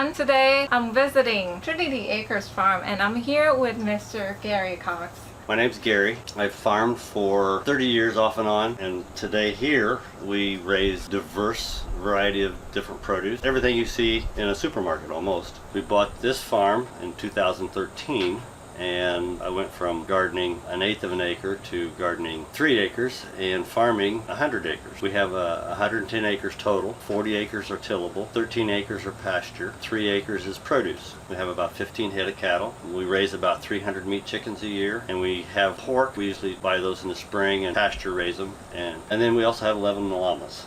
everyone. Today I'm visiting Trinity Acres Farm and I'm here with Mr. Gary Cox. My name's Gary. I've farmed for 30 years off and on, and today here we raise diverse variety of different produce. Everything you see in a supermarket almost. We bought this farm in 2013 and I went from gardening 1/8 of an acre to gardening 3 acres and farming 100 acres. We have 110 acres total. 40 acres are tillable, 13 acres are pasture, 3 acres is produce. We have about 15 head of cattle. We raise about 300 meat chickens a year, and we have pork. We usually buy those in the spring and pasture raise them, and then we also have 11 llamas.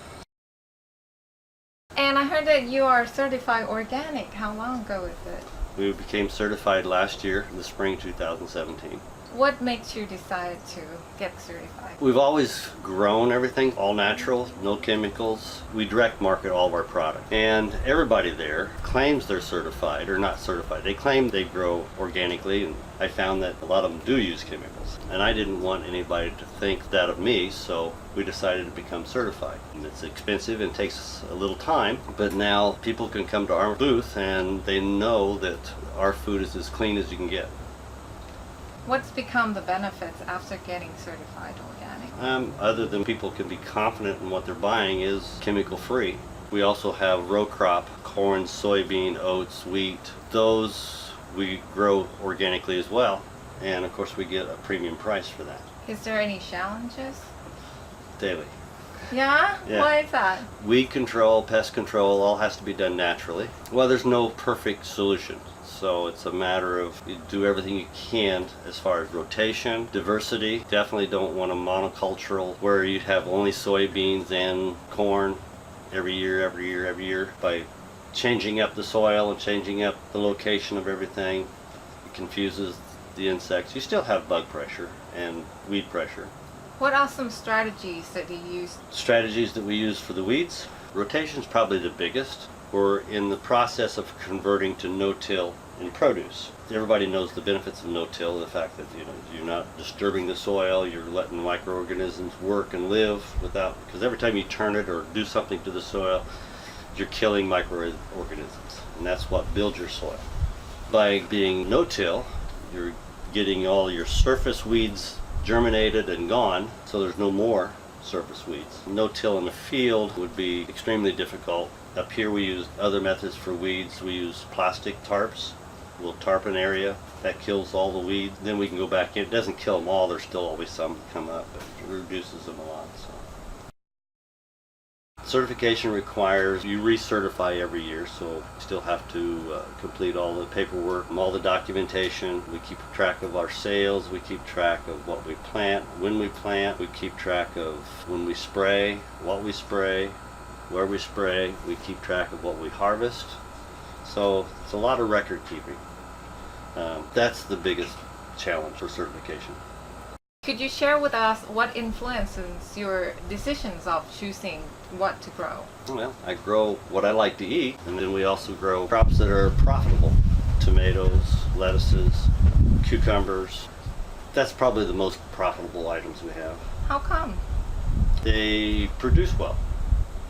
And I heard that you are certified organic. How long ago is it? We became certified last year in the spring 2017. What makes you decide to get certified? We've always grown everything, all natural, no chemicals. We direct market all of our product. And everybody there claims they're certified or not certified. They claim they grow organically, and I found that a lot of them do use chemicals. And I didn't want anybody to think that of me, so we decided to become certified. And it's expensive and takes a little time, but now people can come to our booth and they know that our food is as clean as you can get. What's become the benefits after getting certified organic? Other than people can be confident in what they're buying is chemical free. We also have row crop, corn, soybean, oats, wheat. Those we grow organically as well. And of course we get a premium price for that. Is there any challenges? Daily. Yeah? Yeah. Why is that? Weed control, pest control, all has to be done naturally. Well, there's no perfect solution. So it's a matter of you do everything you can as far as rotation, diversity. Definitely don't want a monocultural where you have only soybeans and corn every year. By changing up the soil and changing up the location of everything, it confuses the insects. You still have bug pressure and weed pressure. What are some strategies that you use? Strategies that we use for the weeds? Rotation's probably the biggest. We're in the process of converting to no-till in produce. Everybody knows the benefits of no-till, the fact that you're not disturbing the soil, you're letting microorganisms work and live without, because every time you turn it or do something to the soil, you're killing microorganisms, and that's what builds your soil. By being no-till, you're getting all your surface weeds germinated and gone, so there's no more surface weeds. No-till in the field would be extremely difficult. Up here we use other methods for weeds. We use plastic tarps. We'll tarp an area that kills all the weeds. Then we can go back in. It doesn't kill them all. There's still always some that come up, but it reduces them a lot. So. Certification requires you recertify every year, so you still have to complete all the paperwork, all the documentation. We keep track of our sales. We keep track of what we plant, when we plant. We keep track of when we spray, what we spray, where we spray. We keep track of what we harvest. So it's a lot of record keeping. That's the biggest challenge for certification. Could you share with us what influences your decisions of choosing what to grow? Well, I grow what I like to eat, and then we also grow crops that are profitable. Tomatoes, lettuces, cucumbers. That's probably the most profitable items we have. How come? They produce well.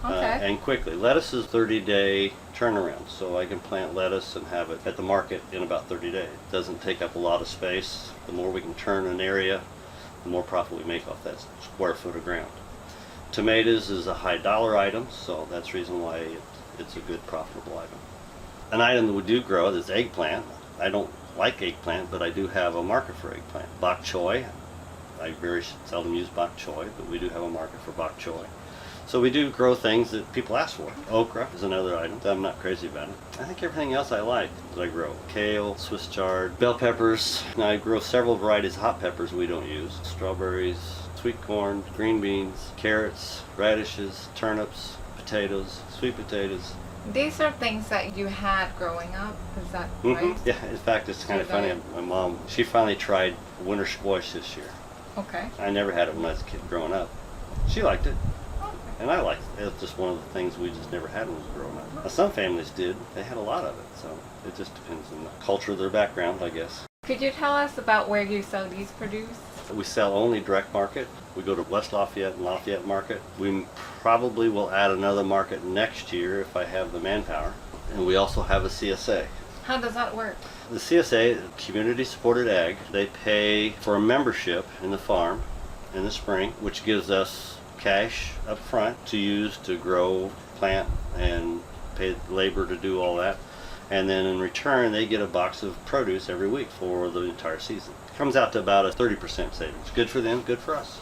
Okay. And quickly. Lettuce is 30-day turnaround, so I can plant lettuce and have it at the market in about 30 days. It doesn't take up a lot of space. The more we can turn an area, the more profit we make off that square foot of ground. Tomatoes is a high dollar item, so that's the reason why it's a good profitable item. An item that we do grow is eggplant. I don't like eggplant, but I do have a market for eggplant. Bok choy. I very seldom use bok choy, but we do have a market for bok choy. So we do grow things that people ask for. Okra is another item. I'm not crazy about it. I think everything else I like. I grow kale, Swiss chard, bell peppers. Now I grow several varieties of hot peppers we don't use. Strawberries, sweet corn, green beans, carrots, radishes, turnips, potatoes, sweet potatoes. These are things that you had growing up, is that right? Yeah, in fact it's kind of funny. My mom, she finally tried winter squash this year. Okay. I never had it when I was a kid growing up. She liked it. And I liked it. It's just one of the things we just never had when we were growing up. Now, some families did. They had a lot of it. So it just depends on the culture of their background, I guess. Could you tell us about where you sell these produce? We sell only direct market. We go to West Lafayette and Lafayette Market. We probably will add another market next year if I have the manpower. And we also have a CSA. How does that work? The CSA, Community Supported Ag, they pay for a membership in the farm in the spring, which gives us cash up front to use to grow, plant, and pay labor to do all that. And then in return, they get a box of produce every week for the entire season. It comes out to about a 30% savings. Good for them, good for us.